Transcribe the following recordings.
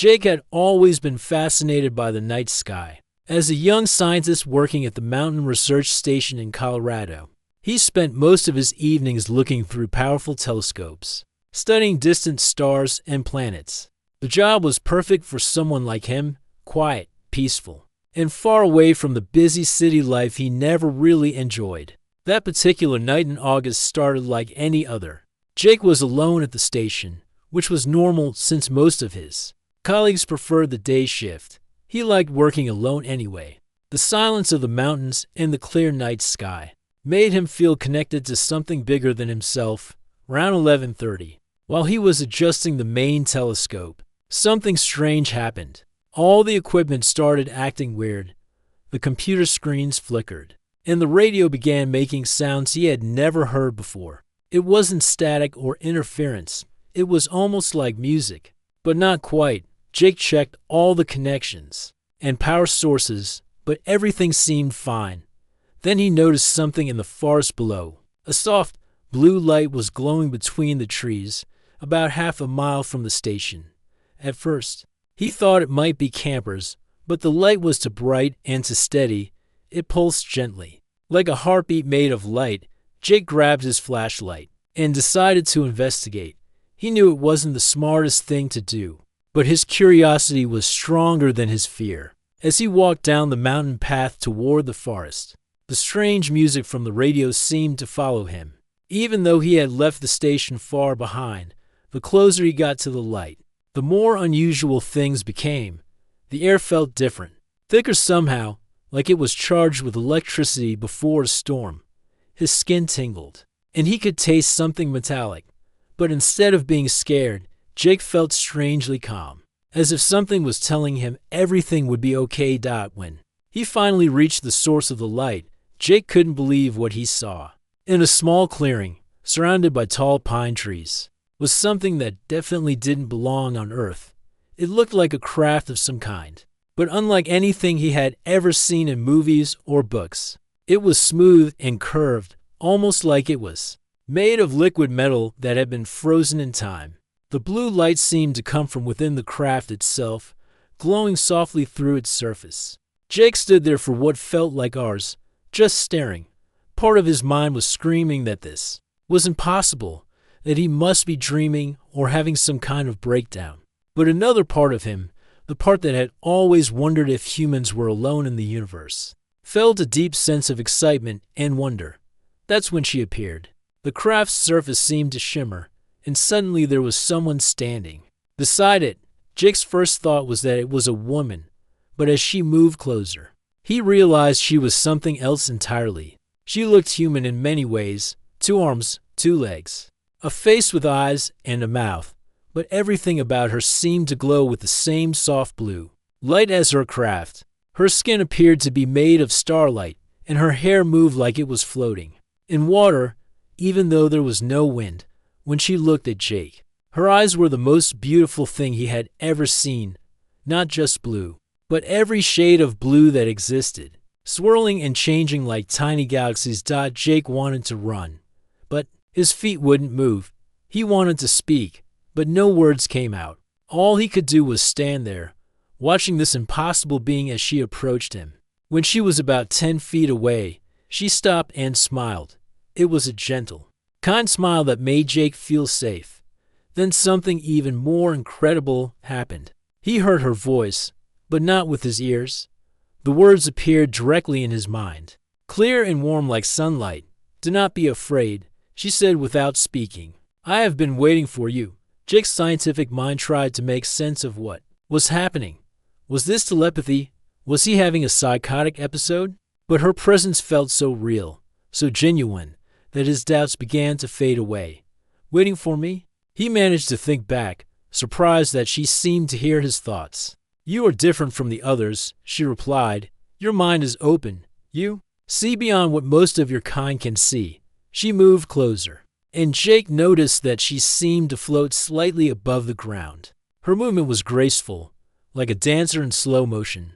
Jake had always been fascinated by the night sky. As a young scientist working at the Mountain Research Station in Colorado, he spent most of his evenings looking through powerful telescopes, studying distant stars and planets. The job was perfect for someone like him, quiet, peaceful, and far away from the busy city life he never really enjoyed. That particular night in August started like any other. Jake was alone at the station, which was normal since most of his colleagues preferred the day shift. He liked working alone anyway. The silence of the mountains and the clear night sky made him feel connected to something bigger than himself. Around 11:30, while he was adjusting the main telescope, something strange happened. All the equipment started acting weird. The computer screens flickered, and the radio began making sounds he had never heard before. It wasn't static or interference. It was almost like music, but not quite. Jake checked all the connections and power sources, but everything seemed fine. Then he noticed something in the forest below. A soft, blue light was glowing between the trees, about half a mile from the station. At first, he thought it might be campers, but the light was too bright and too steady. It pulsed gently. Like a heartbeat made of light, Jake grabbed his flashlight and decided to investigate. He knew it wasn't the smartest thing to do, but his curiosity was stronger than his fear. As he walked down the mountain path toward the forest, the strange music from the radio seemed to follow him. Even though he had left the station far behind, the closer he got to the light, the more unusual things became. The air felt different, thicker somehow, like it was charged with electricity before a storm. His skin tingled, and he could taste something metallic. But instead of being scared, Jake felt strangely calm, as if something was telling him everything would be okay. When he finally reached the source of the light, Jake couldn't believe what he saw. In a small clearing, surrounded by tall pine trees, was something that definitely didn't belong on Earth. It looked like a craft of some kind, but unlike anything he had ever seen in movies or books. It was smooth and curved, almost like it was made of liquid metal that had been frozen in time. The blue light seemed to come from within the craft itself, glowing softly through its surface. Jake stood there for what felt like hours, just staring. Part of his mind was screaming that this was impossible, that he must be dreaming or having some kind of breakdown. But another part of him, the part that had always wondered if humans were alone in the universe, felt a deep sense of excitement and wonder. That's when she appeared. The craft's surface seemed to shimmer, and suddenly there was someone standing beside it. Jake's first thought was that it was a woman, but as she moved closer, he realized she was something else entirely. She looked human in many ways: 2 arms, 2 legs, a face with eyes and a mouth, but everything about her seemed to glow with the same soft blue light as her craft. Her skin appeared to be made of starlight, and her hair moved like it was floating in water, even though there was no wind. When she looked at Jake, her eyes were the most beautiful thing he had ever seen. Not just blue, but every shade of blue that existed, swirling and changing like tiny galaxies. Jake wanted to run, but his feet wouldn't move. He wanted to speak, but no words came out. All he could do was stand there, watching this impossible being as she approached him. When she was about 10 feet away, she stopped and smiled. It was a gentle, kind smile that made Jake feel safe. Then something even more incredible happened. He heard her voice, but not with his ears. The words appeared directly in his mind, clear and warm like sunlight. "Do not be afraid," she said without speaking. "I have been waiting for you." Jake's scientific mind tried to make sense of what was happening. Was this telepathy? Was he having a psychotic episode? But her presence felt so real, so genuine, that his doubts began to fade away. "Waiting for me?" He managed to think back, surprised that she seemed to hear his thoughts. "You are different from the others," she replied. "Your mind is open. You see beyond what most of your kind can see." She moved closer, and Jake noticed that she seemed to float slightly above the ground. Her movement was graceful, like a dancer in slow motion.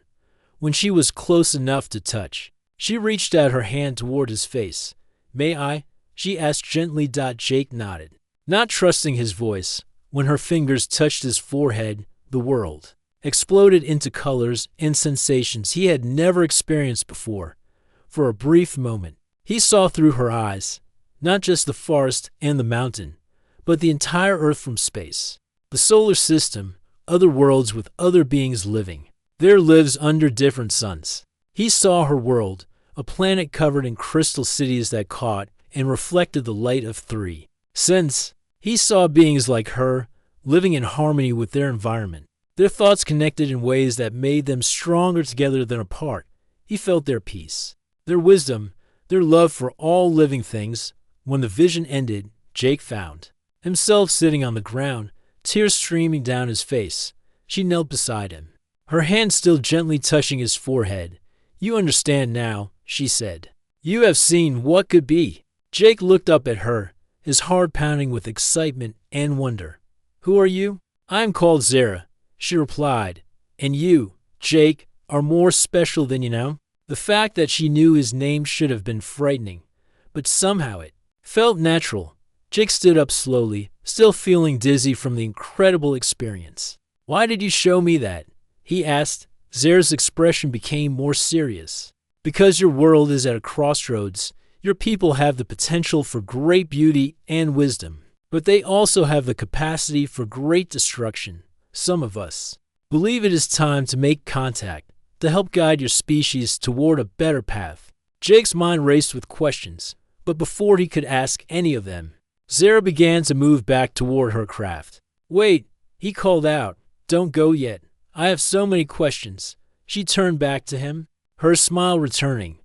When she was close enough to touch, she reached out her hand toward his face. "May I?" she asked gently. Jake nodded, not trusting his voice. When her fingers touched his forehead, the world, exploded into colors and sensations he had never experienced before. For a brief moment, he saw through her eyes, not just the forest and the mountain, but the entire Earth from space. The solar system, other worlds with other beings living. Their lives under different suns. He saw her world, a planet covered in crystal cities that caught and reflected the light of three suns. He saw beings like her, living in harmony with their environment. Their thoughts connected in ways that made them stronger together than apart. He felt their peace, their wisdom, their love for all living things. When the vision ended, Jake found himself sitting on the ground, tears streaming down his face. She knelt beside him, her hand still gently touching his forehead. "You understand now," she said. "You have seen what could be." Jake looked up at her, his heart pounding with excitement and wonder. "Who are you?" "I am called Zara," she replied. "And you, Jake, are more special than you know." The fact that she knew his name should have been frightening, but somehow it felt natural. Jake stood up slowly, still feeling dizzy from the incredible experience. "Why did you show me that?" he asked. Zara's expression became more serious. "Because your world is at a crossroads. Your people have the potential for great beauty and wisdom, but they also have the capacity for great destruction. Some of us believe it is time to make contact, to help guide your species toward a better path." Jake's mind raced with questions, but before he could ask any of them, Zara began to move back toward her craft. "Wait," he called out. "Don't go yet. I have so many questions." She turned back to him, her smile returning.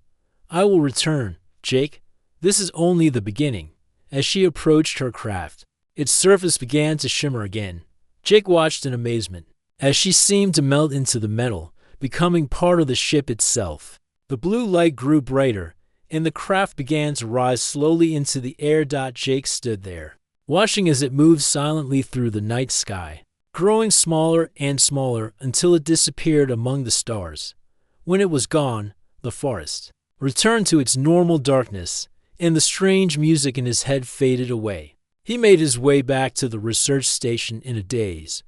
"I will return, Jake. This is only the beginning." As she approached her craft, its surface began to shimmer again. Jake watched in amazement, as she seemed to melt into the metal, becoming part of the ship itself. The blue light grew brighter, and the craft began to rise slowly into the air. Jake stood there, watching as it moved silently through the night sky, growing smaller and smaller until it disappeared among the stars. When it was gone, the forest returned to its normal darkness, and the strange music in his head faded away. He made his way back to the research station in a daze,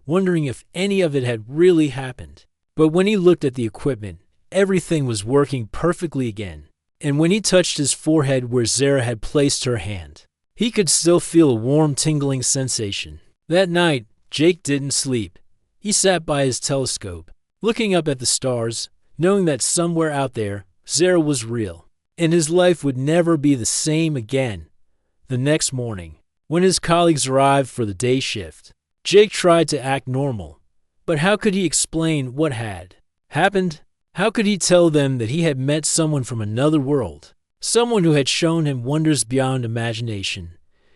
wondering if any of it had really happened. But when he looked at the equipment, everything was working perfectly again. And when he touched his forehead where Zara had placed her hand, he could still feel a warm, tingling sensation. That night, Jake didn't sleep. He sat by his telescope, looking up at the stars, knowing that somewhere out there, Zara was real, and his life would never be the same again. The next morning, when his colleagues arrived for the day shift, Jake tried to act normal. But how could he explain what had happened? How could he tell them that he had met someone from another world, someone who had shown him wonders beyond imagination?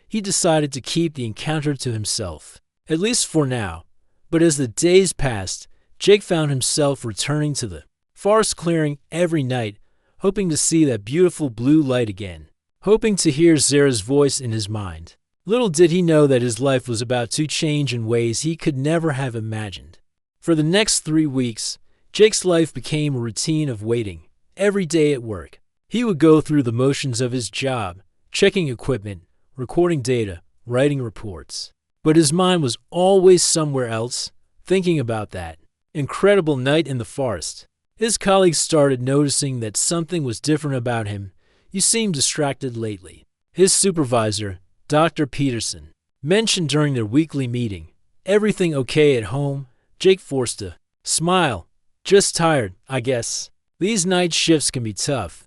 He decided to keep the encounter to himself, at least for now. But as the days passed, Jake found himself returning to the forest clearing every night, hoping to see that beautiful blue light again, hoping to hear Zara's voice in his mind. Little did he know that his life was about to change in ways he could never have imagined. For the next 3 weeks, Jake's life became a routine of waiting. Every day at work, he would go through the motions of his job, checking equipment, recording data, writing reports. But his mind was always somewhere else, thinking about that incredible night in the forest. His colleagues started noticing that something was different about him. "You seem distracted lately," his supervisor, Dr. Peterson, mentioned during their weekly meeting. "Everything okay at home?" Jake forced a smile. "Just tired, I guess." These night shifts can be tough,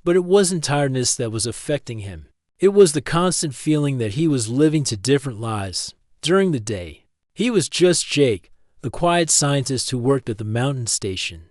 but it wasn't tiredness that was affecting him. It was the constant feeling that he was living two different lives. During the day, he was just Jake, the quiet scientist who worked at the mountain station.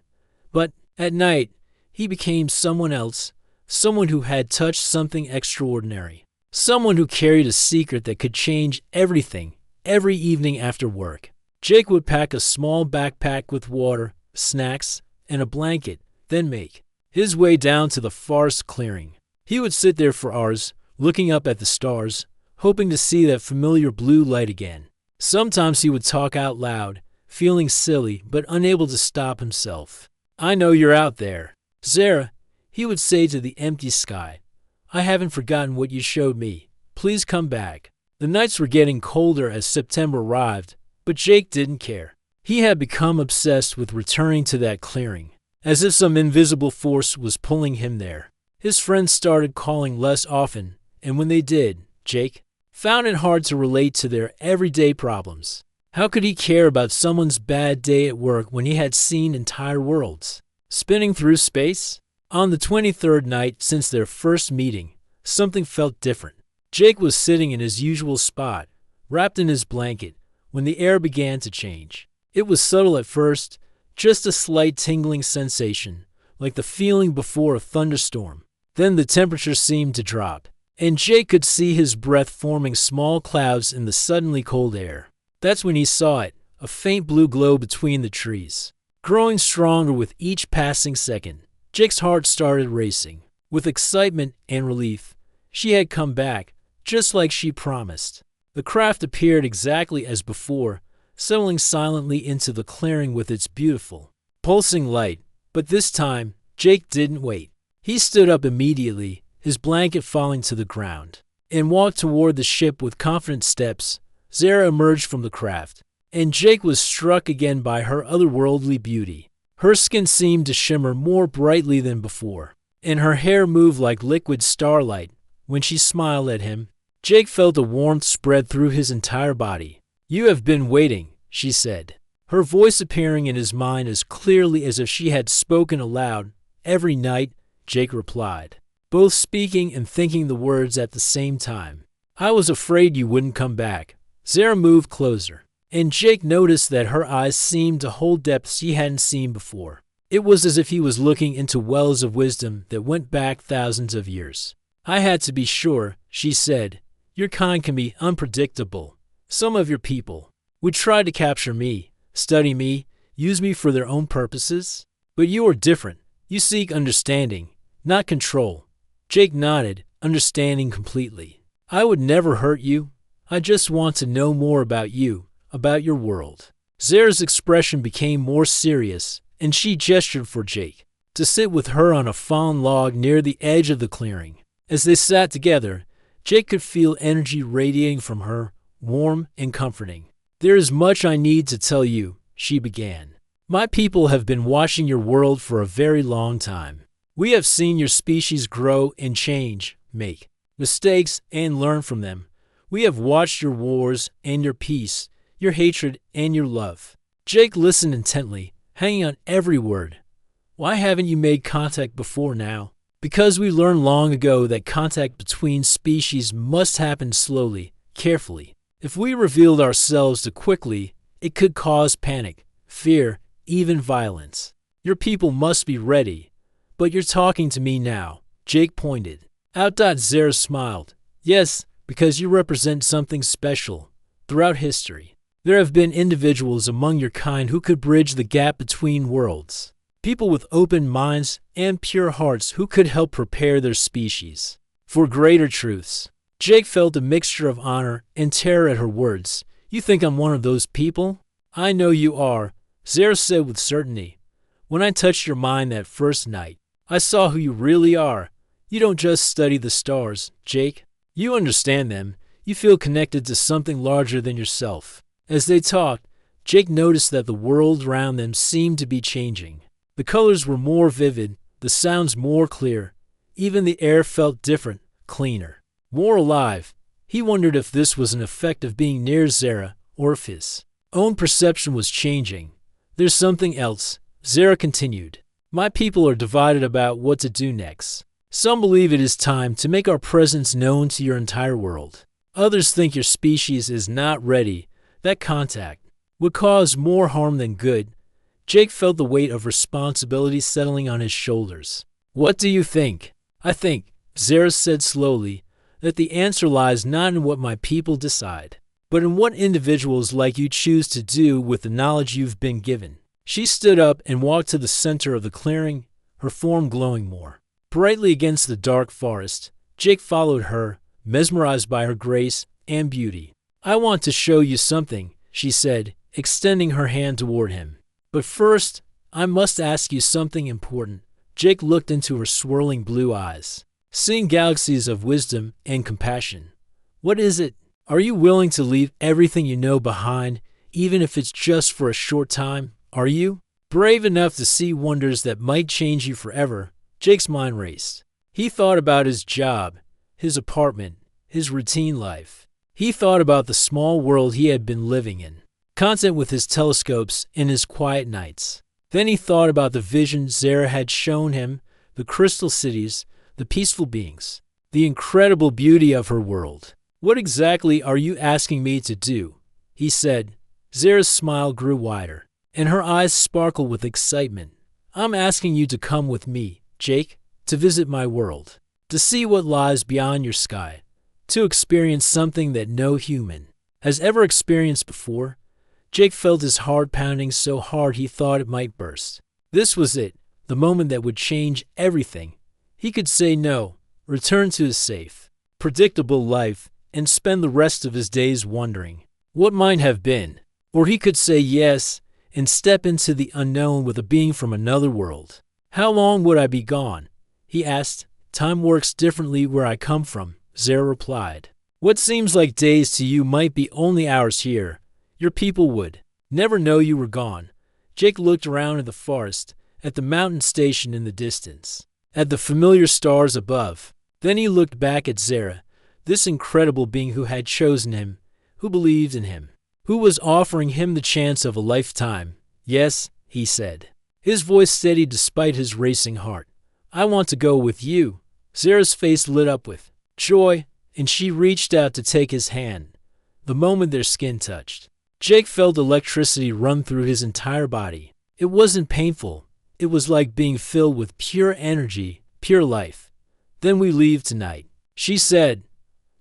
But at night, he became someone else, someone who had touched something extraordinary, someone who carried a secret that could change everything. Every evening after work, Jake would pack a small backpack with water, snacks, and a blanket, then make his way down to the forest clearing. He would sit there for hours, looking up at the stars, hoping to see that familiar blue light again. Sometimes he would talk out loud, feeling silly but unable to stop himself. "I know you're out there, Zara," he would say to the empty sky. "I haven't forgotten what you showed me. Please come back." The nights were getting colder as September arrived, but Jake didn't care. He had become obsessed with returning to that clearing, as if some invisible force was pulling him there. His friends started calling less often, and when they did, Jake found it hard to relate to their everyday problems. How could he care about someone's bad day at work when he had seen entire worlds spinning through space? On the 23rd night since their first meeting, something felt different. Jake was sitting in his usual spot, wrapped in his blanket, when the air began to change. It was subtle at first, just a slight tingling sensation, like the feeling before a thunderstorm. Then the temperature seemed to drop, and Jake could see his breath forming small clouds in the suddenly cold air. That's when he saw it, a faint blue glow between the trees. Growing stronger with each passing second, Jake's heart started racing. With excitement and relief, she had come back, just like she promised. The craft appeared exactly as before, settling silently into the clearing with its beautiful, pulsing light. But this time, Jake didn't wait. He stood up immediately, his blanket falling to the ground, and walked toward the ship with confident steps. Zara emerged from the craft, and Jake was struck again by her otherworldly beauty. Her skin seemed to shimmer more brightly than before, and her hair moved like liquid starlight. When she smiled at him, Jake felt a warmth spread through his entire body. "You have been waiting," she said, her voice appearing in his mind as clearly as if she had spoken aloud. "Every night," Jake replied, both speaking and thinking the words at the same time. "I was afraid you wouldn't come back." Zara moved closer, and Jake noticed that her eyes seemed to hold depths he hadn't seen before. It was as if he was looking into wells of wisdom that went back thousands of years. "I had to be sure," she said. "Your kind can be unpredictable. Some of your people would try to capture me, study me, use me for their own purposes. But you are different. You seek understanding, not control." Jake nodded, understanding completely. "I would never hurt you. I just want to know more about you, about your world." Zara's expression became more serious, and she gestured for Jake to sit with her on a fallen log near the edge of the clearing. As they sat together, Jake could feel energy radiating from her, warm and comforting. "There is much I need to tell you," she began. "My people have been watching your world for a very long time. We have seen your species grow and change, make mistakes, and learn from them. We have watched your wars and your peace, your hatred and your love." Jake listened intently, hanging on every word. "Why haven't you made contact before now?" "Because we learned long ago that contact between species must happen slowly, carefully. If we revealed ourselves too quickly, it could cause panic, fear, even violence. Your people must be ready. But you're talking to me now." Jake pointed out. Zara smiled. "Yes, because you represent something special. Throughout history, there have been individuals among your kind who could bridge the gap between worlds. People with open minds and pure hearts who could help prepare their species for greater truths." Jake felt a mixture of honor and terror at her words. "You think I'm one of those people?" "I know you are," Zara said with certainty. "When I touched your mind that first night, I saw who you really are. You don't just study the stars, Jake. You understand them. You feel connected to something larger than yourself." As they talked, Jake noticed that the world around them seemed to be changing. The colors were more vivid, the sounds more clear. Even the air felt different, cleaner, more alive. He wondered if this was an effect of being near Zara, or if his own perception was changing. "There's something else," Zara continued. "My people are divided about what to do next. Some believe it is time to make our presence known to your entire world. Others think your species is not ready. That contact would cause more harm than good." Jake felt the weight of responsibility settling on his shoulders. "What do you think?" "I think," Zara said slowly, "that the answer lies not in what my people decide, but in what individuals like you choose to do with the knowledge you've been given." She stood up and walked to the center of the clearing, her form glowing more brightly against the dark forest. Jake followed her, mesmerized by her grace and beauty. "I want to show you something," she said, extending her hand toward him. "But first, I must ask you something important." Jake looked into her swirling blue eyes, seeing galaxies of wisdom and compassion. "What is it? Are you willing to leave everything you know behind, even if it's just for a short time, are you? Brave enough to see wonders that might change you forever? Jake's mind raced. He thought about his job, his apartment, his routine life. He thought about the small world he had been living in, content with his telescopes and his quiet nights. Then he thought about the vision Zara had shown him, the crystal cities, the peaceful beings, the incredible beauty of her world. What exactly are you asking me to do? He said. Zara's smile grew wider, and her eyes sparkled with excitement. I'm asking you to come with me, Jake, to visit my world, to see what lies beyond your sky, to experience something that no human has ever experienced before. Jake felt his heart pounding so hard he thought it might burst. This was it, the moment that would change everything. He could say no, return to his safe, predictable life, and spend the rest of his days wondering what might have been. Or he could say yes and step into the unknown with a being from another world. How long would I be gone? He asked. Time works differently where I come from, Zara replied. What seems like days to you might be only hours here. Your people would never know you were gone. Jake looked around at the forest, at the mountain station in the distance, at the familiar stars above. Then he looked back at Zara, this incredible being who had chosen him, who believed in him, who was offering him the chance of a lifetime. Yes, he said, his voice steady despite his racing heart. I want to go with you. Zara's face lit up with joy, and she reached out to take his hand. The moment their skin touched, Jake felt electricity run through his entire body. It wasn't painful. It was like being filled with pure energy, pure life. Then we leave tonight, she said.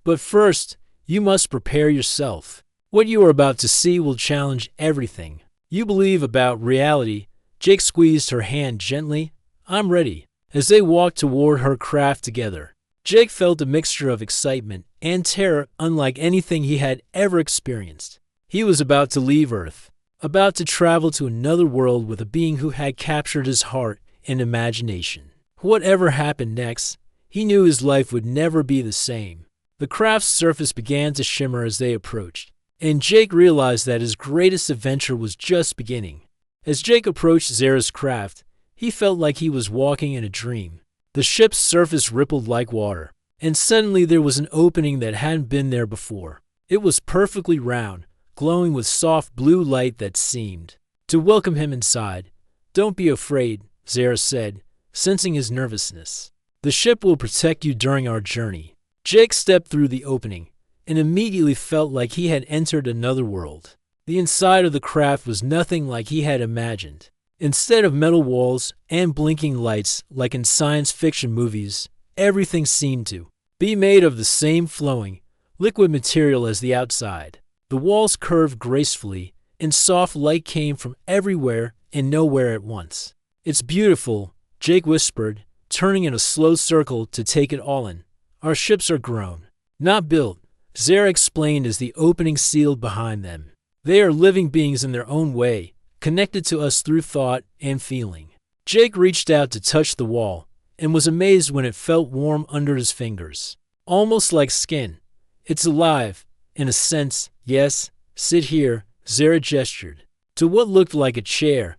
But first, you must prepare yourself. What you are about to see will challenge everything you believe about reality. Jake squeezed her hand gently. I'm ready. As they walked toward her craft together, Jake felt a mixture of excitement and terror unlike anything he had ever experienced. He was about to leave Earth, about to travel to another world with a being who had captured his heart and imagination. Whatever happened next, he knew his life would never be the same. The craft's surface began to shimmer as they approached, and Jake realized that his greatest adventure was just beginning. As Jake approached Zara's craft, he felt like he was walking in a dream. The ship's surface rippled like water, and suddenly there was an opening that hadn't been there before. It was perfectly round, glowing with soft blue light that seemed to welcome him inside. Don't be afraid, Zara said, sensing his nervousness. The ship will protect you during our journey. Jake stepped through the opening and immediately felt like he had entered another world. The inside of the craft was nothing like he had imagined. Instead of metal walls and blinking lights like in science fiction movies, everything seemed to be made of the same flowing, liquid material as the outside. The walls curved gracefully, and soft light came from everywhere and nowhere at once. It's beautiful, Jake whispered, turning in a slow circle to take it all in. Our ships are grown, not built, Zara explained as the opening sealed behind them. They are living beings in their own way, connected to us through thought and feeling. Jake reached out to touch the wall and was amazed when it felt warm under his fingers, almost like skin. It's alive, in a sense. Yes, sit here, Zara gestured to what looked like a chair,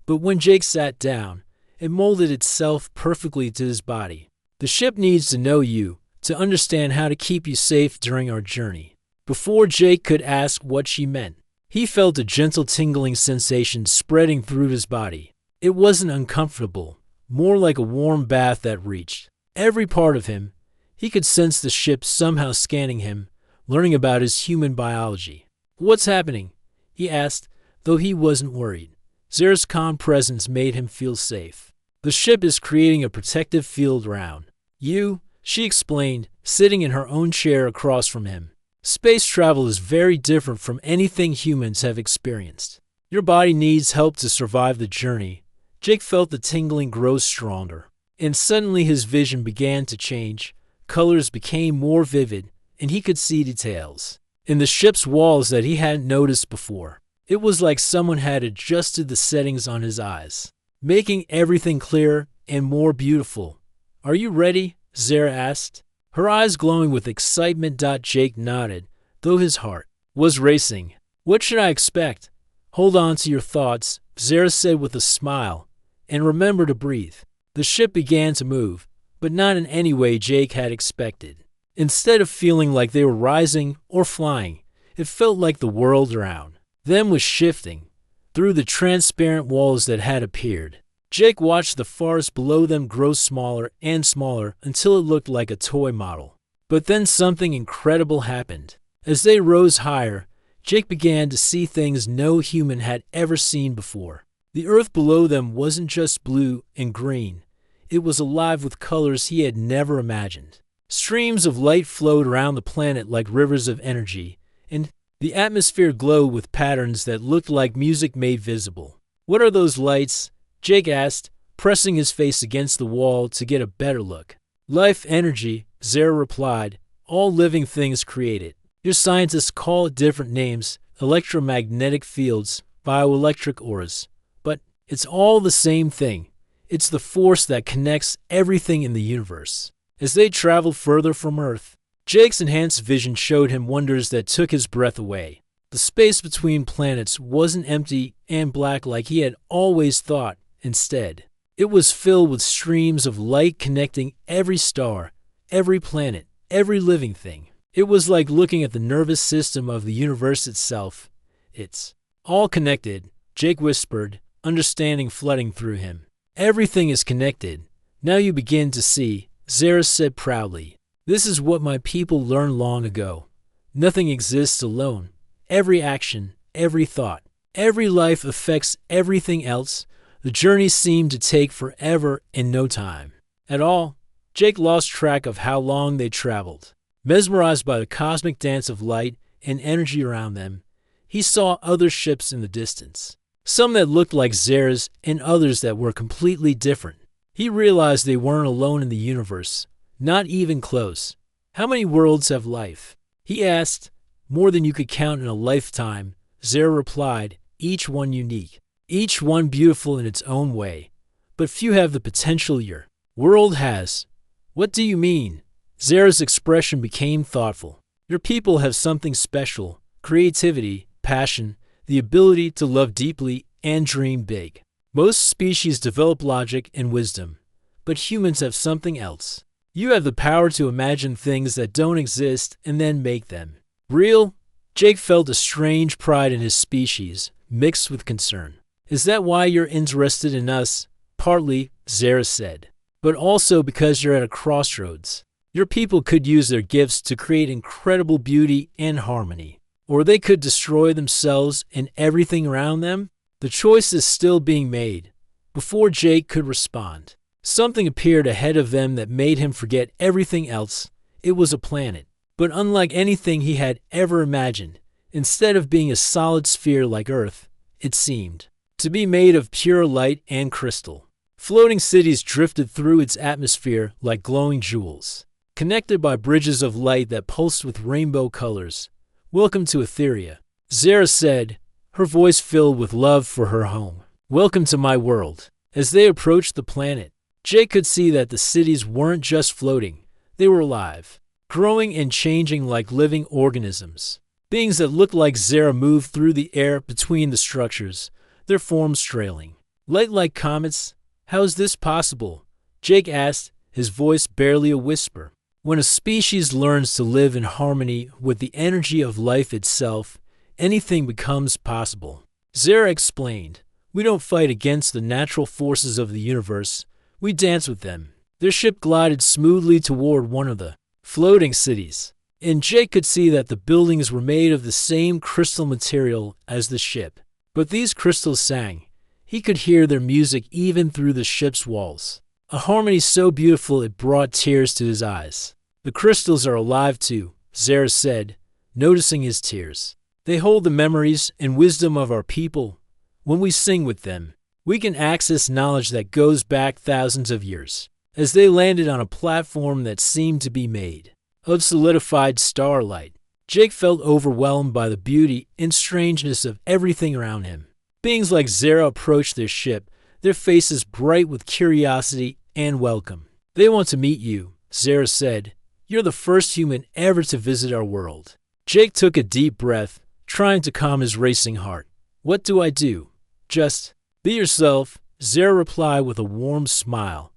but when Jake sat down, it molded itself perfectly to his body. The ship needs to know you, to understand how to keep you safe during our journey. Before Jake could ask what she meant, he felt a gentle tingling sensation spreading through his body. It wasn't uncomfortable, more like a warm bath that reached every part of him. He could sense the ship somehow scanning him, learning about his human biology. What's happening? He asked, though he wasn't worried. Zara's calm presence made him feel safe. The ship is creating a protective field around you, she explained, sitting in her own chair across from him. Space travel is very different from anything humans have experienced. Your body needs help to survive the journey. Jake felt the tingling grow stronger, and suddenly his vision began to change. Colors became more vivid, and he could see details in the ship's walls that he hadn't noticed before. It was like someone had adjusted the settings on his eyes, making everything clearer and more beautiful. Are you ready? Zara asked, her eyes glowing with excitement. Jake nodded, though his heart was racing. What should I expect? Hold on to your thoughts, Zara said with a smile, and remember to breathe. The ship began to move, but not in any way Jake had expected. Instead of feeling like they were rising or flying, it felt like the world around them was shifting through the transparent walls that had appeared. Jake watched the forest below them grow smaller and smaller until it looked like a toy model. But then something incredible happened. As they rose higher, Jake began to see things no human had ever seen before. The earth below them wasn't just blue and green. It was alive with colors he had never imagined. Streams of light flowed around the planet like rivers of energy, and the atmosphere glowed with patterns that looked like music made visible. "What are those lights?" Jake asked, pressing his face against the wall to get a better look. "Life energy," Zara replied. "All living things create it. Your scientists call it different names, electromagnetic fields, bioelectric auras. But it's all the same thing. It's the force that connects everything in the universe." As they traveled further from Earth, Jake's enhanced vision showed him wonders that took his breath away. The space between planets wasn't empty and black like he had always thought. Instead, it was filled with streams of light connecting every star, every planet, every living thing. It was like looking at the nervous system of the universe itself. "It's all connected," Jake whispered, understanding flooding through him. "Everything is connected. Now you begin to see," Zara said proudly. "This is what my people learned long ago. Nothing exists alone. Every action, every thought, every life affects everything else." The journey seemed to take forever and no time at all. Jake lost track of how long they traveled. Mesmerized by the cosmic dance of light and energy around them, he saw other ships in the distance. Some that looked like Zara's and others that were completely different. He realized they weren't alone in the universe, not even close. "How many worlds have life?" he asked. "More than you could count in a lifetime," Zara replied, "each one unique. Each one beautiful in its own way, but few have the potential your world has." "What do you mean?" Zara's expression became thoughtful. "Your people have something special: creativity, passion, the ability to love deeply and dream big. Most species develop logic and wisdom, but humans have something else. You have the power to imagine things that don't exist and then make them real." Jake felt a strange pride in his species, mixed with concern. "Is that why you're interested in us?" "Partly," Zara said, "but also because you're at a crossroads. Your people could use their gifts to create incredible beauty and harmony, or they could destroy themselves and everything around them. The choice is still being made." Before Jake could respond, something appeared ahead of them that made him forget everything else. It was a planet, but unlike anything he had ever imagined. Instead of being a solid sphere like Earth, it seemed to be made of pure light and crystal. Floating cities drifted through its atmosphere like glowing jewels, connected by bridges of light that pulsed with rainbow colors. "Welcome to Etheria," Zara said, her voice filled with love for her home. "Welcome to my world." As they approached the planet, Jake could see that the cities weren't just floating. They were alive, growing and changing like living organisms. Beings that looked like Zara moved through the air between the structures, their forms trailing. "Light like comets? How is this possible?" Jake asked, his voice barely a whisper. "When a species learns to live in harmony with the energy of life itself, anything becomes possible," Zara explained. "We don't fight against the natural forces of the universe. We dance with them." Their ship glided smoothly toward one of the floating cities, and Jake could see that the buildings were made of the same crystal material as the ship. But these crystals sang. He could hear their music even through the ship's walls, a harmony so beautiful it brought tears to his eyes. "The crystals are alive too," Zara said, noticing his tears. "They hold the memories and wisdom of our people. When we sing with them, we can access knowledge that goes back thousands of years." As they landed on a platform that seemed to be made of solidified starlight, Jake felt overwhelmed by the beauty and strangeness of everything around him. Beings like Zara approached their ship, their faces bright with curiosity and welcome. "They want to meet you," Zara said. "You're the first human ever to visit our world." Jake took a deep breath, trying to calm his racing heart. "What do I do?" "Just be yourself," Zara replied with a warm smile.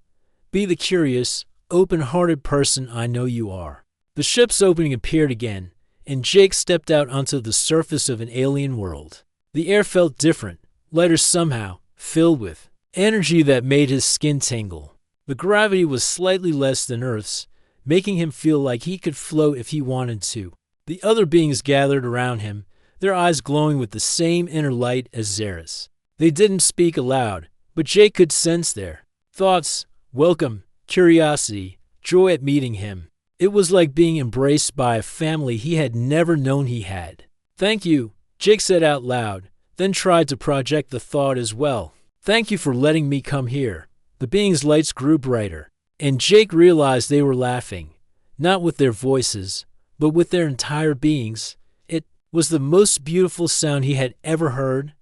"Be the curious, open-hearted person I know you are." The ship's opening appeared again, and Jake stepped out onto the surface of an alien world. The air felt different, lighter somehow, filled with energy that made his skin tingle. The gravity was slightly less than Earth's, making him feel like he could float if he wanted to. The other beings gathered around him, their eyes glowing with the same inner light as Zara's. They didn't speak aloud, but Jake could sense their thoughts, welcome, curiosity, joy at meeting him. It was like being embraced by a family he had never known he had. "Thank you," Jake said out loud, then tried to project the thought as well. "Thank you for letting me come here." The beings' lights grew brighter, and Jake realized they were laughing, not with their voices, but with their entire beings. It was the most beautiful sound he had ever heard.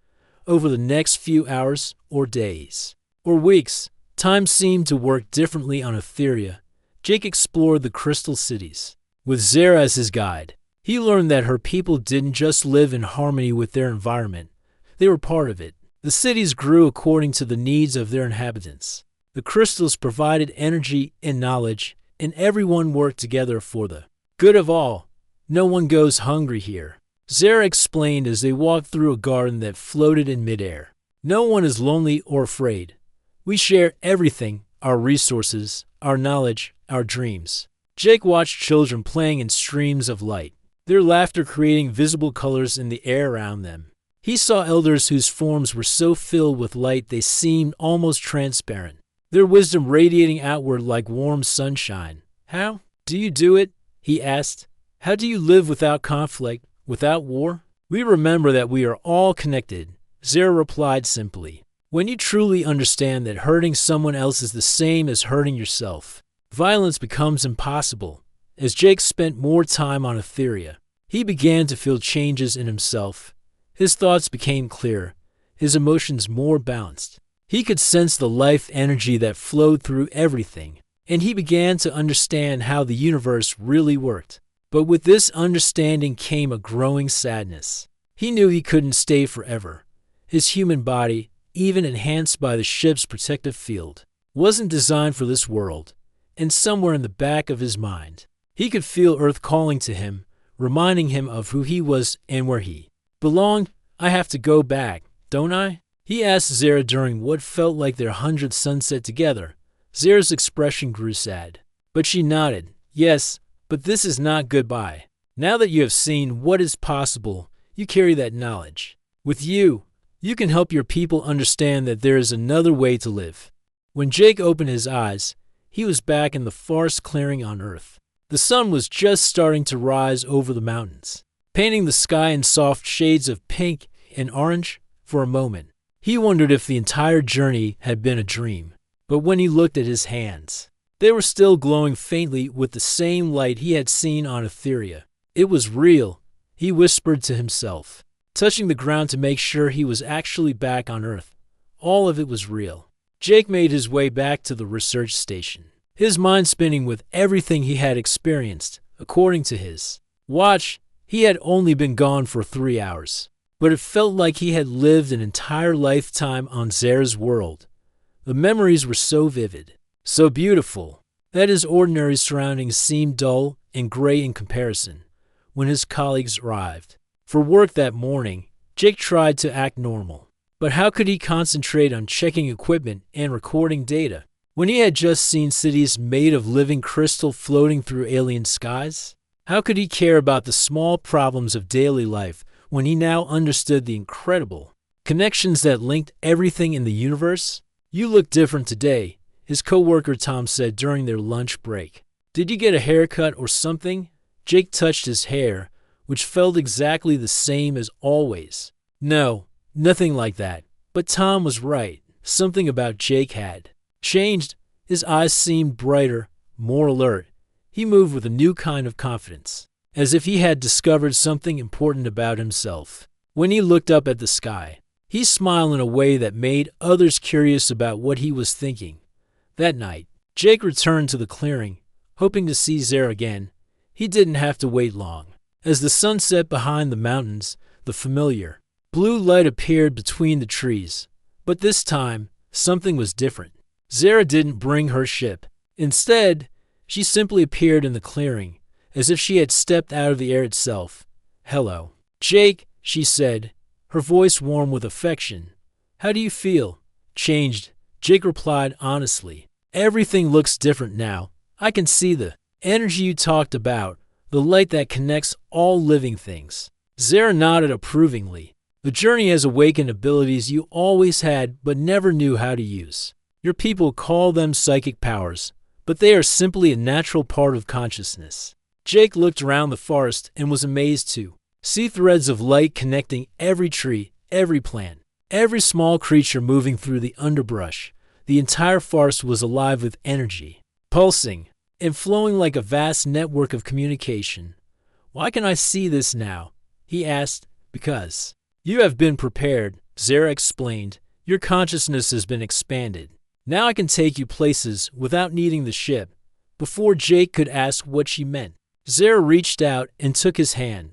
Over the next few hours, or days, or weeks, time seemed to work differently on Etheria. Jake explored the crystal cities, with Zara as his guide. He learned that her people didn't just live in harmony with their environment, they were part of it. The cities grew according to the needs of their inhabitants. The crystals provided energy and knowledge, and everyone worked together for the good of all. "No one goes hungry here," Zara explained as they walked through a garden that floated in midair. "No one is lonely or afraid. We share everything, our resources, our knowledge, our dreams." Jake watched children playing in streams of light, their laughter creating visible colors in the air around them. He saw elders whose forms were so filled with light they seemed almost transparent, their wisdom radiating outward like warm sunshine. "How do you do it?" he asked. "How do you live without conflict, without war?" "We remember that we are all connected," Zara replied simply. "When you truly understand that hurting someone else is the same as hurting yourself, violence becomes impossible." As Jake spent more time on Etheria, he began to feel changes in himself. His thoughts became clearer, his emotions more balanced. He could sense the life energy that flowed through everything, and he began to understand how the universe really worked. But with this understanding came a growing sadness. He knew he couldn't stay forever. His human body, even enhanced by the ship's protective field, wasn't designed for this world, and somewhere in the back of his mind, he could feel Earth calling to him, reminding him of who he was and where he belonged. "I have to go back, don't I?" he asked Zara during what felt like their 100th sunset together. Zara's expression grew sad, but she nodded. "Yes, but this is not goodbye. Now that you have seen what is possible, you carry that knowledge. With you, you can help your people understand that there is another way to live." When Jake opened his eyes, he was back in the forest clearing on Earth. The sun was just starting to rise over the mountains, painting the sky in soft shades of pink and orange. For a moment, he wondered if the entire journey had been a dream. But when he looked at his hands, they were still glowing faintly with the same light he had seen on Etheria. It was real, he whispered to himself, touching the ground to make sure he was actually back on Earth. All of it was real. Jake made his way back to the research station, his mind spinning with everything he had experienced. According to his watch, he had only been gone for 3 hours, but it felt like he had lived an entire lifetime on Zara's world. The memories were so vivid, so beautiful, that his ordinary surroundings seemed dull and gray in comparison. When his colleagues arrived for work that morning, Jake tried to act normal. But how could he concentrate on checking equipment and recording data when he had just seen cities made of living crystal floating through alien skies? How could he care about the small problems of daily life when he now understood the incredible connections that linked everything in the universe? "You look different today," his coworker Tom said during their lunch break. "Did you get a haircut or something?" Jake touched his hair, which felt exactly the same as always. "No, nothing like that." But Tom was right. Something about Jake had changed. His eyes seemed brighter, more alert. He moved with a new kind of confidence, as if he had discovered something important about himself. When he looked up at the sky, he smiled in a way that made others curious about what he was thinking. That night, Jake returned to the clearing, hoping to see Zara again. He didn't have to wait long. As the sun set behind the mountains, the familiar. Blue light appeared between the trees, but this time, something was different. Zara didn't bring her ship. Instead, she simply appeared in the clearing, as if she had stepped out of the air itself. "Hello, Jake," she said, her voice warm with affection. "How do you feel?" "Changed," Jake replied honestly. "Everything looks different now. I can see the energy you talked about, the light that connects all living things." Zara nodded approvingly. "The journey has awakened abilities you always had but never knew how to use. Your people call them psychic powers, but they are simply a natural part of consciousness." Jake looked around the forest and was amazed to see threads of light connecting every tree, every plant, every small creature moving through the underbrush. The entire forest was alive with energy, pulsing and flowing like a vast network of communication. "Why can I see this now?" he asked. "Because you have been prepared," Zara explained. "Your consciousness has been expanded. Now I can take you places without needing the ship." Before Jake could ask what she meant, Zara reached out and took his hand.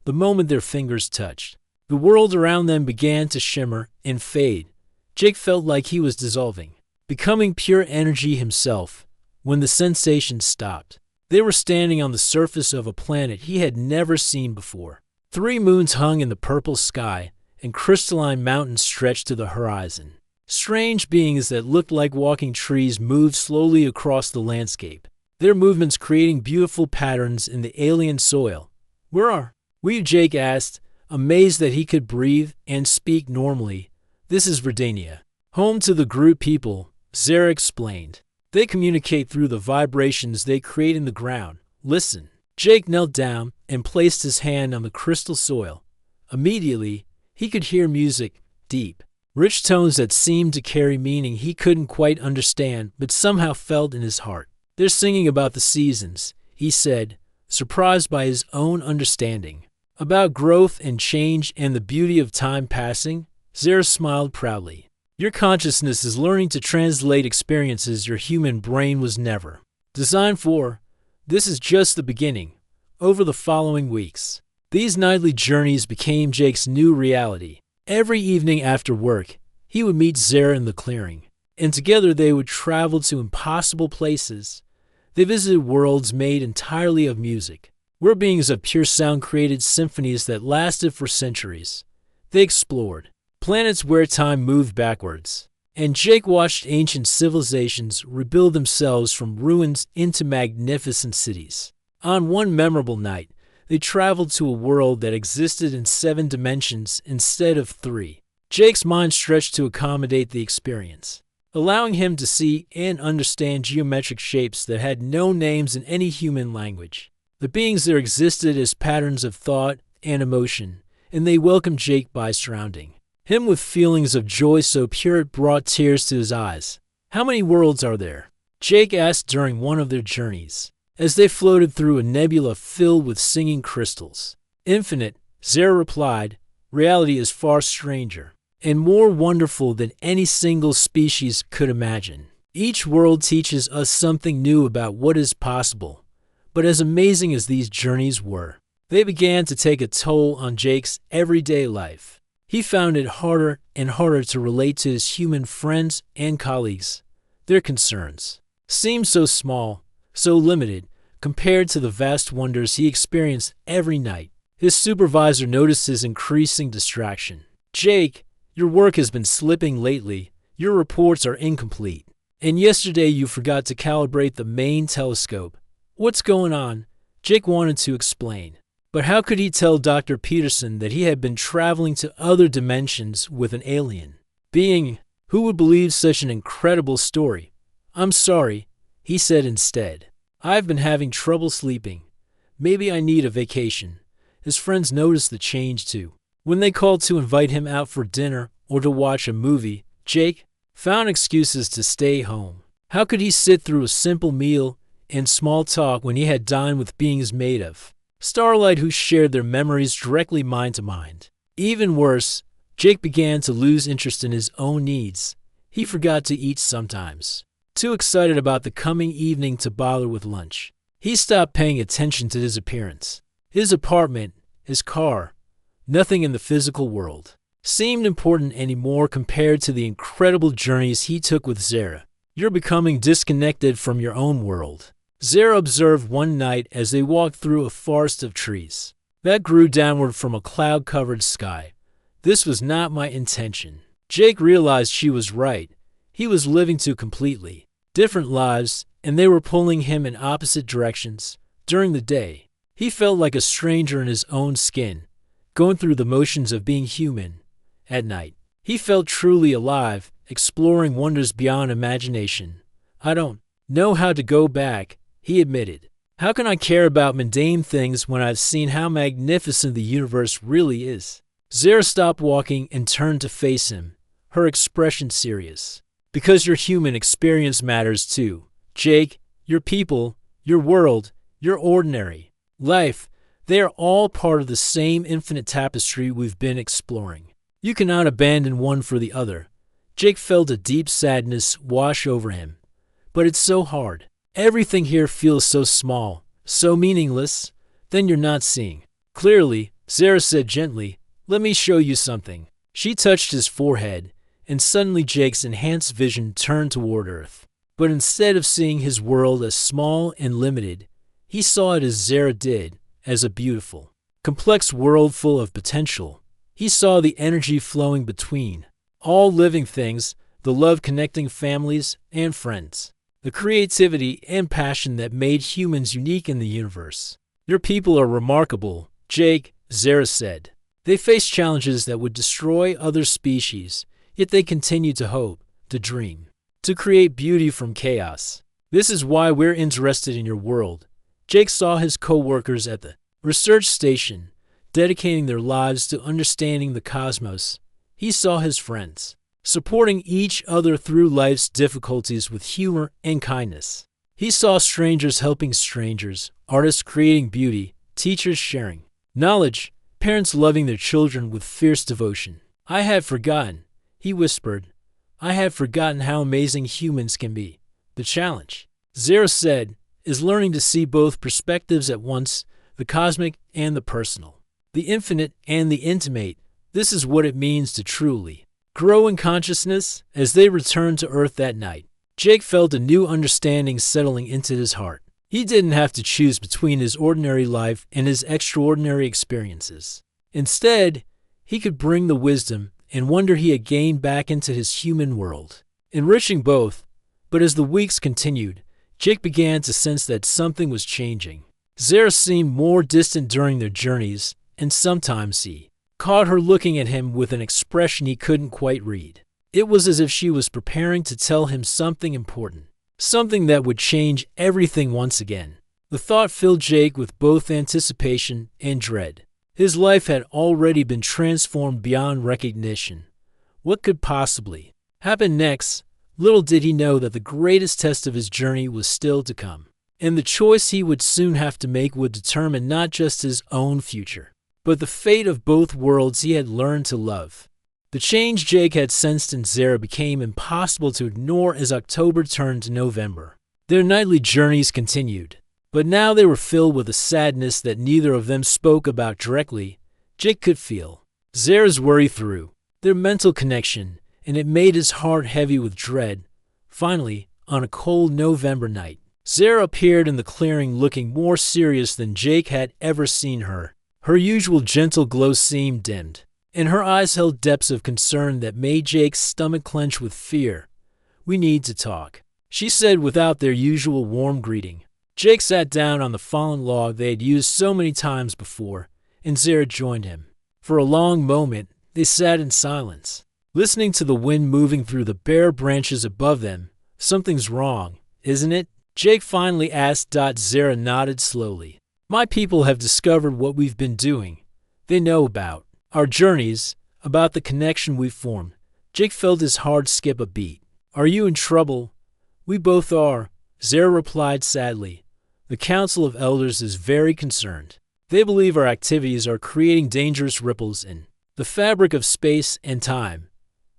The moment their fingers touched, the world around them began to shimmer and fade. Jake felt like he was dissolving, becoming pure energy himself. When the sensation stopped, they were standing on the surface of a planet he had never seen before. 3 moons hung in the purple sky, and crystalline mountains stretched to the horizon. Strange beings that looked like walking trees moved slowly across the landscape, their movements creating beautiful patterns in the alien soil. "Where are we?" Jake asked, amazed that he could breathe and speak normally. "This is Verdania, home to the Groot people," Zara explained. "They communicate through the vibrations they create in the ground. Listen." Jake knelt down and placed his hand on the crystal soil. Immediately, he could hear music, deep, rich tones that seemed to carry meaning he couldn't quite understand but somehow felt in his heart. "They're singing about the seasons," he said, surprised by his own understanding. "About growth and change and the beauty of time passing." Zara smiled proudly. "Your consciousness is learning to translate experiences your human brain was never designed for. This is just the beginning." Over the following weeks, these nightly journeys became Jake's new reality. Every evening after work, he would meet Zara in the clearing, and together they would travel to impossible places. They visited worlds made entirely of music, where beings of pure sound created symphonies that lasted for centuries. They explored planets where time moved backwards, and Jake watched ancient civilizations rebuild themselves from ruins into magnificent cities. On one memorable night, they traveled to a world that existed in 7 dimensions instead of 3. Jake's mind stretched to accommodate the experience, allowing him to see and understand geometric shapes that had no names in any human language. The beings there existed as patterns of thought and emotion, and they welcomed Jake by surrounding him with feelings of joy so pure it brought tears to his eyes. "How many worlds are there?" Jake asked during one of their journeys, as they floated through a nebula filled with singing crystals. "Infinite," Zara replied. "Reality is far stranger and more wonderful than any single species could imagine. Each world teaches us something new about what is possible." But as amazing as these journeys were, they began to take a toll on Jake's everyday life. He found it harder and harder to relate to his human friends and colleagues. Their concerns seemed so small, so limited, compared to the vast wonders he experienced every night. His supervisor noticed his increasing distraction. "Jake, your work has been slipping lately. Your reports are incomplete. And yesterday you forgot to calibrate the main telescope. What's going on?" Jake wanted to explain, but how could he tell Dr. Peterson that he had been traveling to other dimensions with an alien being? Who would believe such an incredible story? "I'm sorry," he said instead. "I've been having trouble sleeping. Maybe I need a vacation." His friends noticed the change too. When they called to invite him out for dinner or to watch a movie, Jake found excuses to stay home. How could he sit through a simple meal and small talk when he had dined with beings made of starlight who shared their memories directly mind to mind? Even worse, Jake began to lose interest in his own needs. He forgot to eat sometimes, too excited about the coming evening to bother with lunch. He stopped paying attention to his appearance, his apartment, his car. Nothing in the physical world seemed important anymore compared to the incredible journeys he took with Zara. You're becoming disconnected from your own world, Zara observed one night as they walked through a forest of trees that grew downward from a cloud-covered sky. This was not my intention. Jake realized she was right. He was living two completely different lives, and they were pulling him in opposite directions. During the day, he felt like a stranger in his own skin, going through the motions of being human. At night, he felt truly alive, exploring wonders beyond imagination. I don't know how to go back, he admitted. How can I care about mundane things when I've seen how magnificent the universe really is? Zara stopped walking and turned to face him, her expression serious. Because your human experience matters too, Jake. Your people, your world, your ordinary life, they are all part of the same infinite tapestry we've been exploring. You cannot abandon one for the other. Jake felt a deep sadness wash over him. But it's so hard. Everything here feels so small, so meaningless. Then you're not seeing clearly, Zara said gently. Let me show you something. She touched his forehead, and suddenly Jake's enhanced vision turned toward Earth. But instead of seeing his world as small and limited, he saw it as Zara did, as a beautiful, complex world full of potential. He saw the energy flowing between all living things, the love connecting families and friends, the creativity and passion that made humans unique in the universe. Your people are remarkable, Jake, Zara said. They face challenges that would destroy other species, yet they continue to hope, to dream, to create beauty from chaos. This is why we're interested in your world. Jake saw his co-workers at the research station, dedicating their lives to understanding the cosmos. He saw his friends, supporting each other through life's difficulties with humor and kindness. He saw strangers helping strangers, artists creating beauty, teachers sharing knowledge, parents loving their children with fierce devotion. I had forgotten, he whispered. I had forgotten how amazing humans can be. The challenge, Zara said, is learning to see both perspectives at once, the cosmic and the personal, the infinite and the intimate. This is what it means to truly grow in consciousness. As they returned to Earth that night, Jake felt a new understanding settling into his heart. He didn't have to choose between his ordinary life and his extraordinary experiences. Instead, he could bring the wisdom and wonder he had gained back into his human world, enriching both. But as the weeks continued, Jake began to sense that something was changing. Zara seemed more distant during their journeys, and sometimes he caught her looking at him with an expression he couldn't quite read. It was as if she was preparing to tell him something important, something that would change everything once again. The thought filled Jake with both anticipation and dread. His life had already been transformed beyond recognition. What could possibly happen next? Little did he know that the greatest test of his journey was still to come, and the choice he would soon have to make would determine not just his own future, but the fate of both worlds he had learned to love. The change Jake had sensed in Zara became impossible to ignore as October turned to November. Their nightly journeys continued, but now they were filled with a sadness that neither of them spoke about directly. Jake could feel Zara's worry through their mental connection, and it made his heart heavy with dread. Finally, on a cold November night, Zara appeared in the clearing looking more serious than Jake had ever seen her. Her usual gentle glow seemed dimmed, and her eyes held depths of concern that made Jake's stomach clench with fear. We need to talk, she said without their usual warm greeting. Jake sat down on the fallen log they had used so many times before, and Zara joined him. For a long moment, they sat in silence, listening to the wind moving through the bare branches above them. Something's wrong, isn't it? Jake finally asked. Zara nodded slowly. My people have discovered what we've been doing. They know about our journeys, about the connection we've formed. Jake felt his heart skip a beat. Are you in trouble? We both are, Zara replied sadly. The Council of Elders is very concerned. They believe our activities are creating dangerous ripples in the fabric of space and time.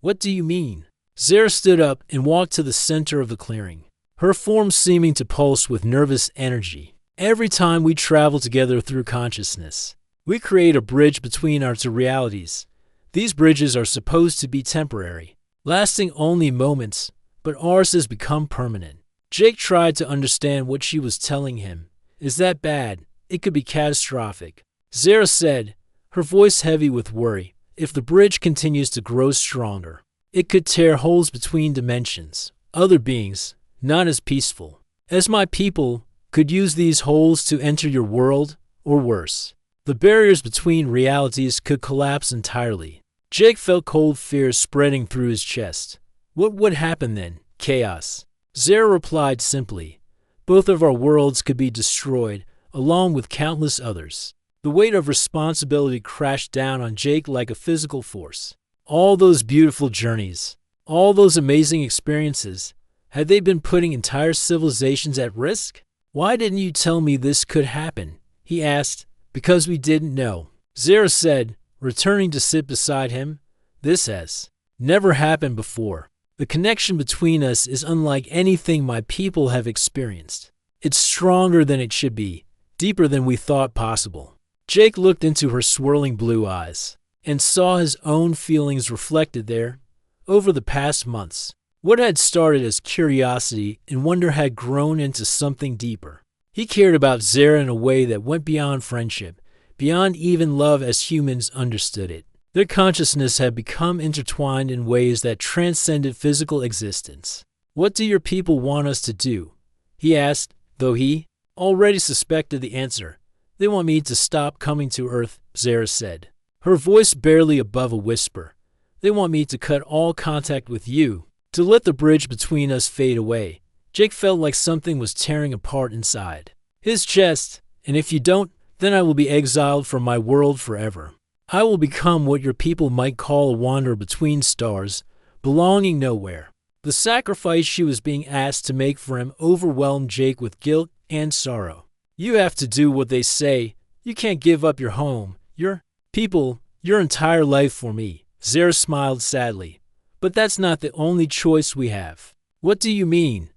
What do you mean? Zara stood up and walked to the center of the clearing, her form seeming to pulse with nervous energy. Every time we travel together through consciousness, We create a bridge between our two realities. These bridges are supposed to be temporary, lasting only moments, but ours has become permanent. Jake tried to understand what she was telling him. Is that bad? It could be catastrophic. Zara said, her voice heavy with worry. If the bridge continues to grow stronger, it could tear holes between dimensions. Other beings, not as peaceful as my people, could use these holes to enter your world, or worse. The barriers between realities could collapse entirely. Jake felt cold fear spreading through his chest. What would happen then? Chaos. Zara replied simply, both of our worlds could be destroyed, along with countless others. The weight of responsibility crashed down on Jake like a physical force. All those beautiful journeys, all those amazing experiences, had they been putting entire civilizations at risk? Why didn't you tell me this could happen? He asked. Because we didn't know. Zara said, returning to sit beside him. This has never happened before. The connection between us is unlike anything my people have experienced. It's stronger than it should be, deeper than we thought possible. Jake looked into her swirling blue eyes and saw his own feelings reflected there. Over the past months, what had started as curiosity and wonder had grown into something deeper. He cared about Zara in a way that went beyond friendship, beyond even love as humans understood it. Their consciousness had become intertwined in ways that transcended physical existence. What do your people want us to do? He asked, though he already suspected the answer. They want me to stop coming to Earth, Zara said, her voice barely above a whisper. They want me to cut all contact with you, to let the bridge between us fade away. Jake felt like something was tearing apart inside his chest. And if you don't, then I will be exiled from my world forever. I will become what your people might call a wanderer between stars, belonging nowhere. The sacrifice she was being asked to make for him overwhelmed Jake with guilt and sorrow. You have to do what they say. You can't give up your home, your people, your entire life for me. Zara smiled sadly. But that's not the only choice we have. What do you mean?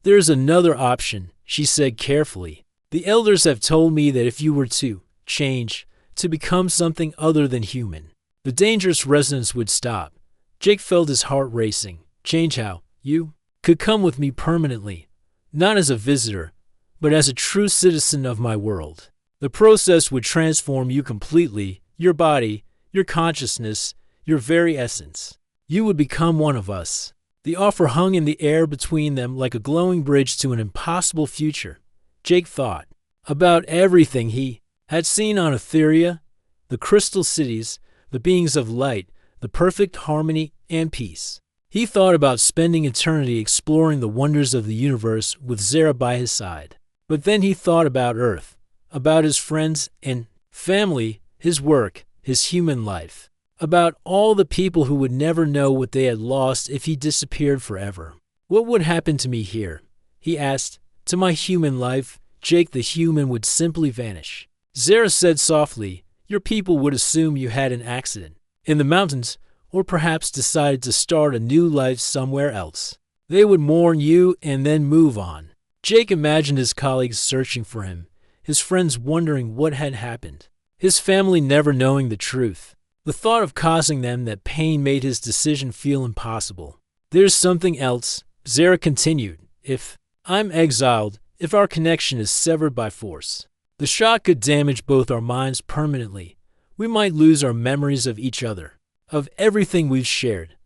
There's another option, she said carefully. The elders have told me that if you were to change, to become something other than human, the dangerous resonance would stop. Jake felt his heart racing. Change how? You could come with me permanently, not as a visitor, but as a true citizen of my world. The process would transform you completely, your body, your consciousness, your very essence. You would become one of us. The offer hung in the air between them like a glowing bridge to an impossible future. Jake thought about everything he had seen on Etheria, the crystal cities, the beings of light, the perfect harmony and peace. He thought about spending eternity exploring the wonders of the universe with Zara by his side. But then he thought about Earth, about his friends and family, his work, his human life, about all the people who would never know what they had lost if he disappeared forever. What would happen to me here? He asked. To my human life, Jake the human would simply vanish. Zara said softly, your people would assume you had an accident in the mountains, or perhaps decided to start a new life somewhere else. They would mourn you and then move on. Jake imagined his colleagues searching for him, his friends wondering what had happened, his family never knowing the truth. The thought of causing them that pain made his decision feel impossible. There's something else, Zara continued. If I'm exiled, if our connection is severed by force, the shock could damage both our minds permanently. We might lose our memories of each other, of everything we've shared.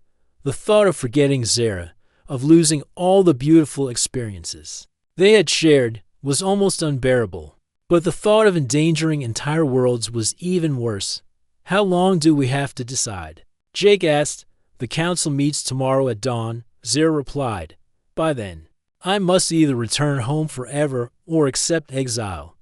The thought of forgetting Zara, of losing all the beautiful experiences they had shared, was almost unbearable. But the thought of endangering entire worlds was even worse. How long do we have to decide? Jake asked. The council meets tomorrow at dawn, Zara replied. By then, I must either return home forever or accept exile.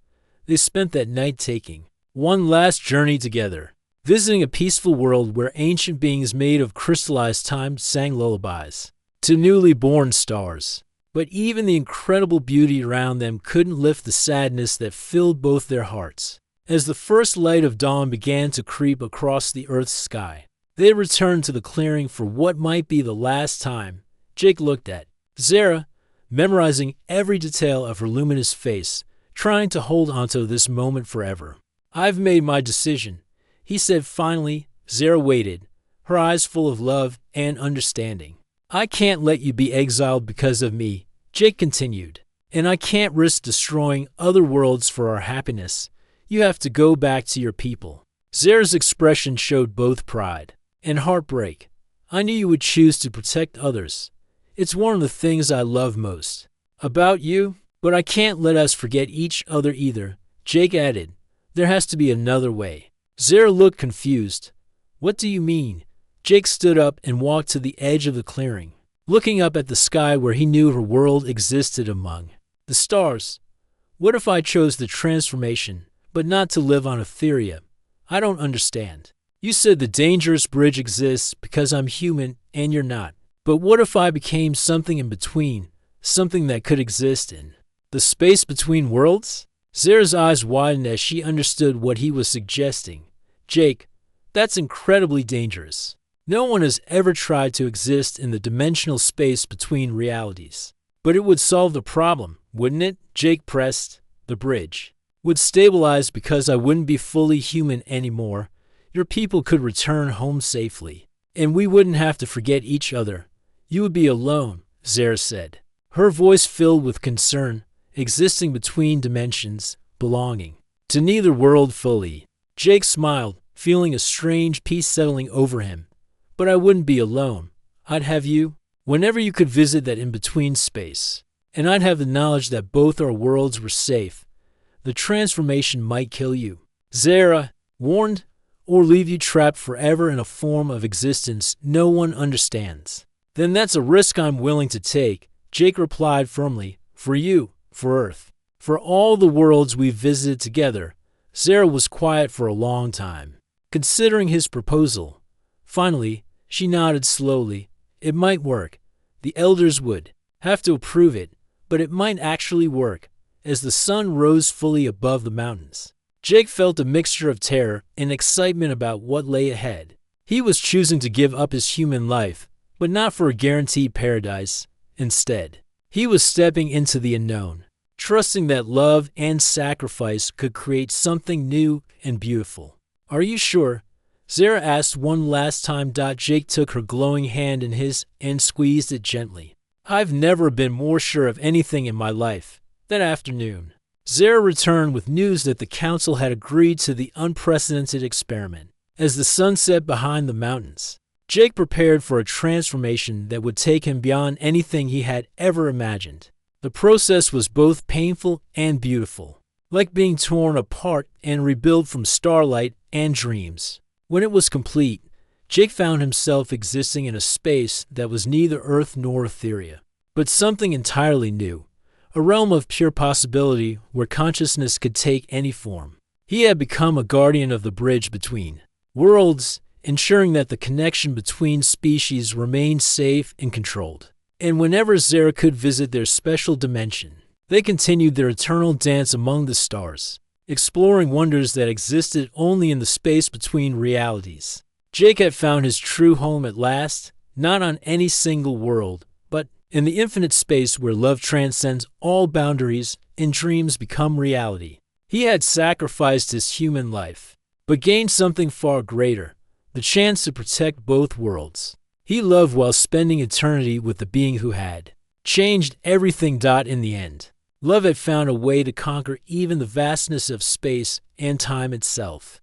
They spent that night taking one last journey together, visiting a peaceful world where ancient beings made of crystallized time sang lullabies to newly born stars. But even the incredible beauty around them couldn't lift the sadness that filled both their hearts. As the first light of dawn began to creep across the Earth's sky, they returned to the clearing for what might be the last time. Jake looked at Zara, memorizing every detail of her luminous face, trying to hold onto this moment forever. I've made my decision, he said finally. Zara waited, her eyes full of love and understanding. I can't let you be exiled because of me, Jake continued. And I can't risk destroying other worlds for our happiness. You have to go back to your people. Zara's expression showed both pride and heartbreak. I knew you would choose to protect others. It's one of the things I love most about you, but I can't let us forget each other either, Jake added. There has to be another way. Zara looked confused. What do you mean? Jake stood up and walked to the edge of the clearing, looking up at the sky where he knew her world existed among the stars. What if I chose the transformation, but not to live on Etheria? I don't understand. You said the dangerous bridge exists because I'm human and you're not. But what if I became something in between, something that could exist in the space between worlds? Zara's eyes widened as she understood what he was suggesting. Jake, that's incredibly dangerous. No one has ever tried to exist in the dimensional space between realities. But it would solve the problem, wouldn't it? Jake pressed. The bridge would stabilize because I wouldn't be fully human anymore. Your people could return home safely, and we wouldn't have to forget each other. You would be alone, Zara said, her voice filled with concern, existing between dimensions, belonging to neither world fully. Jake smiled, feeling a strange peace settling over him. But I wouldn't be alone. I'd have you whenever you could visit that in-between space. And I'd have the knowledge that both our worlds were safe. The transformation might kill you, Zara warned, or leave you trapped forever in a form of existence no one understands. Then that's a risk I'm willing to take, Jake replied firmly. For you, for Earth, for all the worlds we've visited together. Zara was quiet for a long time, considering his proposal. Finally, she nodded slowly. It might work. The elders would have to approve it, but it might actually work. As the sun rose fully above the mountains, Jake felt a mixture of terror and excitement about what lay ahead. He was choosing to give up his human life, but not for a guaranteed paradise. Instead, he was stepping into the unknown, trusting that love and sacrifice could create something new and beautiful. Are you sure? Zara asked one last time. Jake took her glowing hand in his and squeezed it gently. I've never been more sure of anything in my life. That afternoon, Zara returned with news that the council had agreed to the unprecedented experiment. As the sun set behind the mountains, Jake prepared for a transformation that would take him beyond anything he had ever imagined. The process was both painful and beautiful, like being torn apart and rebuilt from starlight and dreams. When it was complete, Jake found himself existing in a space that was neither Earth nor Etheria, but something entirely new, a realm of pure possibility where consciousness could take any form. He had become a guardian of the bridge between worlds, ensuring that the connection between species remained safe and controlled. And whenever Zara could visit their special dimension, they continued their eternal dance among the stars, exploring wonders that existed only in the space between realities. Jake had found his true home at last, not on any single world, but in the infinite space where love transcends all boundaries and dreams become reality. He had sacrificed his human life, but gained something far greater, the chance to protect both worlds. He loved while spending eternity with the being who had changed everything. In the end, love had found a way to conquer even the vastness of space and time itself.